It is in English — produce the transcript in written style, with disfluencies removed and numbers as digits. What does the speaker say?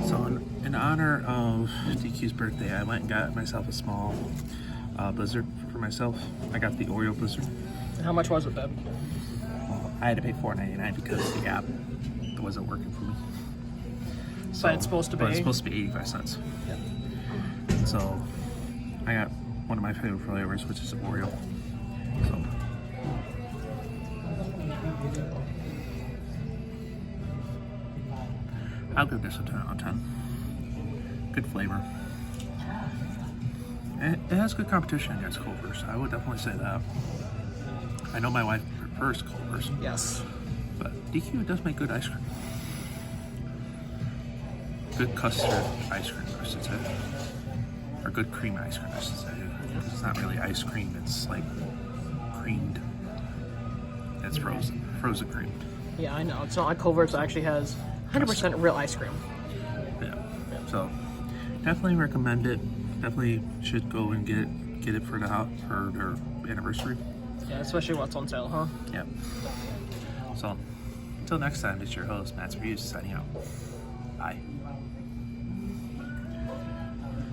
So in honor of DQ's birthday, I went and got myself a small Blizzard for myself. I got the Oreo Blizzard. How much was it, then? Well, I had to pay $4.99 because the app wasn't working for me. So, But it's supposed to be? But it's supposed to be 85 cents. Yeah. So I got one of my favorite flavors, which is Oreo. So I'll give this a 10 out of 10. Good flavor. And it has good competition against Culver's. I would definitely say that. I know my wife prefers Culver's, Yes. but DQ does make good ice cream. Good custard ice cream, I should say. Or good cream ice cream, I should say. It's not really ice cream, it's like creamed. It's frozen cream. Yeah, I know. It's not like Culver's actually has 100% real ice cream. Yeah. So definitely recommend it. Definitely should go and get it for their anniversary. Yeah, especially what's on sale, huh? Yeah. So until next time, it's your host, Matt's Reviews, signing out. Bye.